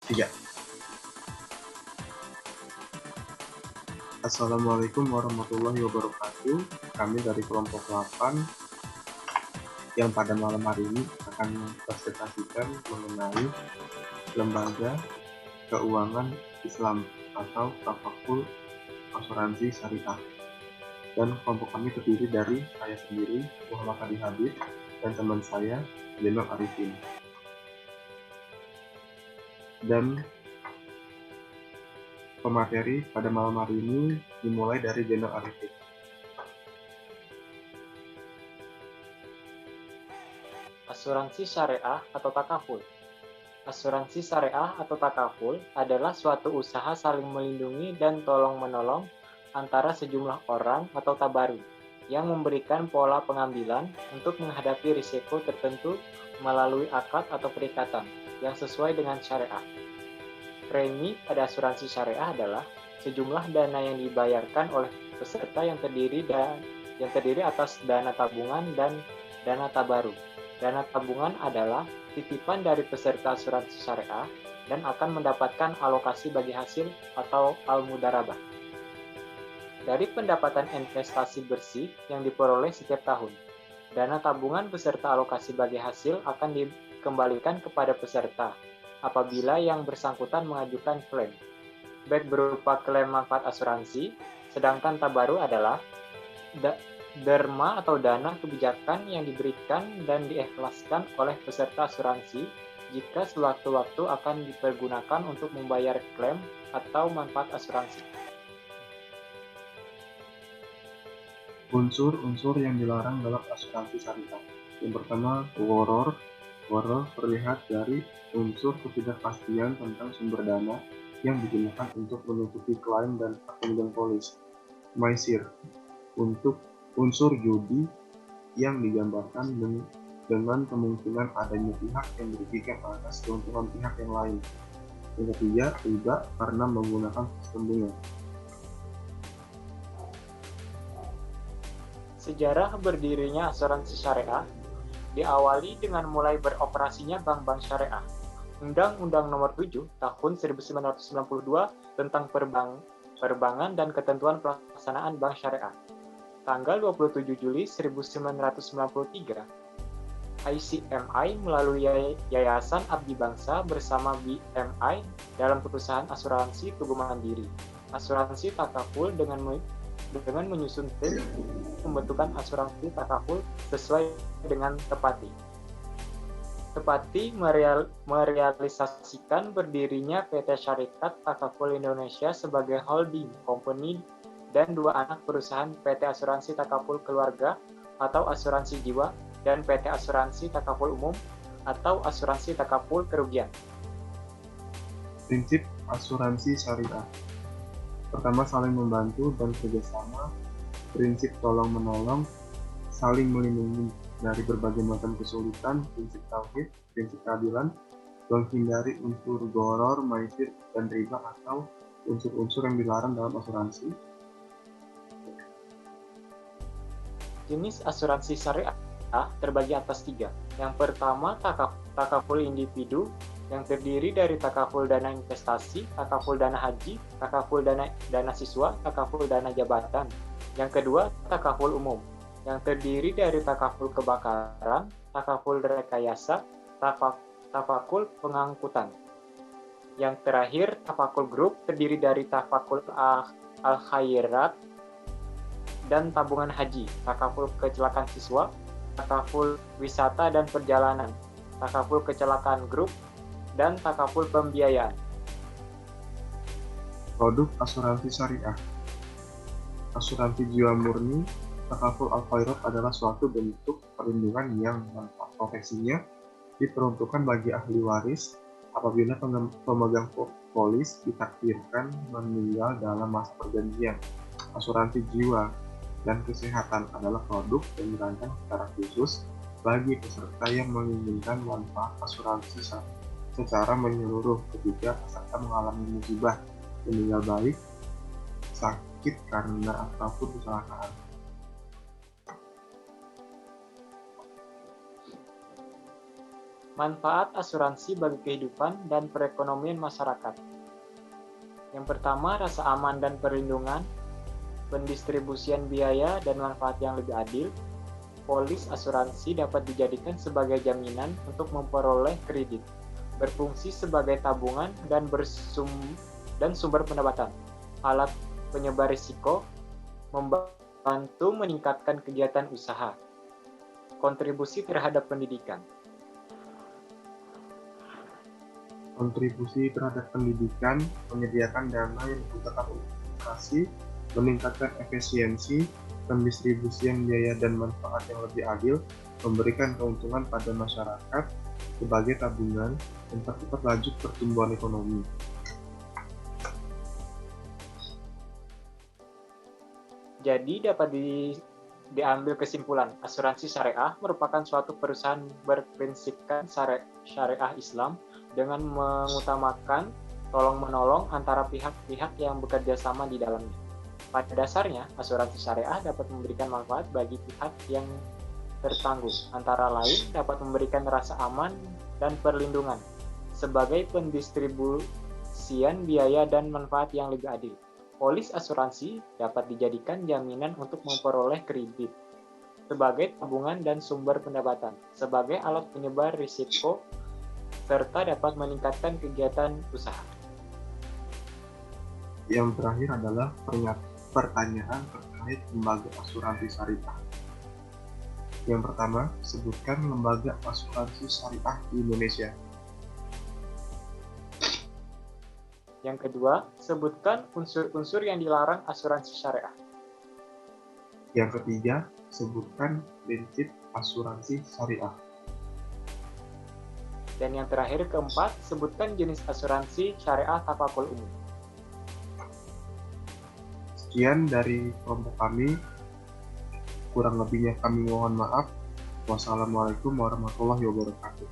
Iya. Assalamualaikum warahmatullahi wabarakatuh. Kami dari kelompok 8 yang pada malam hari ini akan mempresentasikan mengenai lembaga keuangan Islam atau Tafakul Asuransi Syariah. Dan kelompok kami terdiri dari saya sendiri, Muhammad Hadi Habib, dan teman saya, Zainal Arifin. Dan pemateri pada malam hari ini dimulai dari Zainal Arifin. Asuransi syariah atau takaful. Asuransi syariah atau takaful adalah suatu usaha saling melindungi dan tolong-menolong antara sejumlah orang atau tabarut yang memberikan pola pengambilan untuk menghadapi risiko tertentu melalui akad atau perikatan yang sesuai dengan syariah. Premi pada asuransi syariah adalah sejumlah dana yang dibayarkan oleh peserta yang terdiri atas dana tabungan dan dana tabarut. Dana tabungan adalah titipan dari peserta asuransi syariah dan akan mendapatkan alokasi bagi hasil atau al-mudarabah dari pendapatan investasi bersih yang diperoleh setiap tahun. Dana tabungan beserta alokasi bagi hasil akan dikembalikan kepada peserta apabila yang bersangkutan mengajukan klaim, baik berupa klaim manfaat asuransi, sedangkan tabaru adalah derma atau dana kebijakan yang diberikan dan diikhlaskan oleh peserta asuransi jika sewaktu-waktu akan dipergunakan untuk membayar klaim atau manfaat asuransi. Unsur-unsur yang dilarang dalam asuransi syariah. Yang pertama, gharar. Gharar terlihat dari unsur ketidakpastian tentang sumber dana yang digunakan untuk menutupi klaim dan akumulasi polis. Maisir, untuk unsur judi yang digambarkan dengan kemungkinan adanya pihak yang merugikan atas keuntungan pihak yang lain. Yang ketiga, riba karena menggunakan sistem bunga. Sejarah berdirinya asuransi syariah diawali dengan mulai beroperasinya bank-bank syariah. Undang-Undang Nomor 7 Tahun 1992 tentang perbankan dan ketentuan pelaksanaan bank syariah. Tanggal 27 Juli 1993, ICMI melalui Yayasan Abdi Bangsa bersama BMI dalam perusahaan asuransi Tugu Mandiri. Asuransi takaful dengan menyusun tim pembentukan asuransi takaful sesuai dengan Tepati. Tepati merealisasikan berdirinya PT Syarikat Takaful Indonesia sebagai holding company dan dua anak perusahaan PT Asuransi Takaful Keluarga atau Asuransi Jiwa dan PT Asuransi Takaful Umum atau Asuransi Takaful Kerugian. Prinsip asuransi syariah. Pertama, saling membantu dan kerjasama. Prinsip tolong-menolong, saling melindungi dari berbagai macam kesulitan. Prinsip tauhid, prinsip keadilan, menghindari unsur gharar, maisir, dan riba atau unsur-unsur yang dilarang dalam asuransi. Jenis asuransi syariah terbagi atas tiga. Yang pertama, takaful individu yang terdiri dari takaful dana investasi, takaful dana haji, takaful dana siswa, takaful dana jabatan. Yang kedua, takaful umum yang terdiri dari takaful kebakaran, takaful rekayasa, tafakul pengangkutan. Yang terakhir, tafakul grup terdiri dari tafakul al-khairat dan tabungan haji, takaful kecelakaan siswa, takaful wisata dan perjalanan, takaful kecelakaan grup, dan takaful pembiayaan. Produk asuransi syariah. Asuransi jiwa murni, takaful al-khairat adalah suatu bentuk perlindungan yang manfaat profesinya diperuntukkan bagi ahli waris apabila pemegang polis ditakdirkan meninggal dalam masa perjanjian. Asuransi jiwa dan kesehatan adalah produk yang dirancang secara khusus bagi peserta yang menginginkan manfaat asuransi secara menyeluruh ketika peserta mengalami musibah, meninggal baik, sakit karena apapun kecelakaan. Manfaat asuransi bagi kehidupan dan perekonomian masyarakat. Yang pertama, rasa aman dan perlindungan, pendistribusian biaya dan manfaat yang lebih adil. Polis asuransi dapat dijadikan sebagai jaminan untuk memperoleh kredit, berfungsi sebagai tabungan dan sumber pendapatan. Alat penyebar risiko, membantu meningkatkan kegiatan usaha. Kontribusi terhadap pendidikan. Kontribusi terhadap pendidikan, menyediakan dana yang digunakan untuk edukasi, meningkatkan efisiensi, pendistribusian biaya dan manfaat yang lebih adil, memberikan keuntungan pada masyarakat sebagai tabungan, mempercepat laju pertumbuhan ekonomi. Jadi dapat diambil kesimpulan, asuransi syariah merupakan suatu perusahaan berprinsipkan syariah Islam dengan mengutamakan tolong-menolong antara pihak-pihak yang bekerja sama di dalamnya. Pada dasarnya, asuransi syariah dapat memberikan manfaat bagi pihak yang tertanggung, antara lain dapat memberikan rasa aman dan perlindungan sebagai pendistribusian biaya dan manfaat yang lebih adil. Polis asuransi dapat dijadikan jaminan untuk memperoleh kredit sebagai tabungan dan sumber pendapatan, sebagai alat penyebar risiko, serta dapat meningkatkan kegiatan usaha. Yang terakhir adalah pertanyaan terkait lembaga asuransi syariah. Yang pertama, sebutkan lembaga asuransi syariah di Indonesia. Yang kedua, sebutkan unsur-unsur yang dilarang asuransi syariah. Yang ketiga, sebutkan prinsip asuransi syariah. Dan yang terakhir, keempat, sebutkan jenis asuransi syariah tafakul umum. Sekian dari kelompok kami. Kurang lebihnya kami mohon maaf. Wassalamualaikum warahmatullahi wabarakatuh.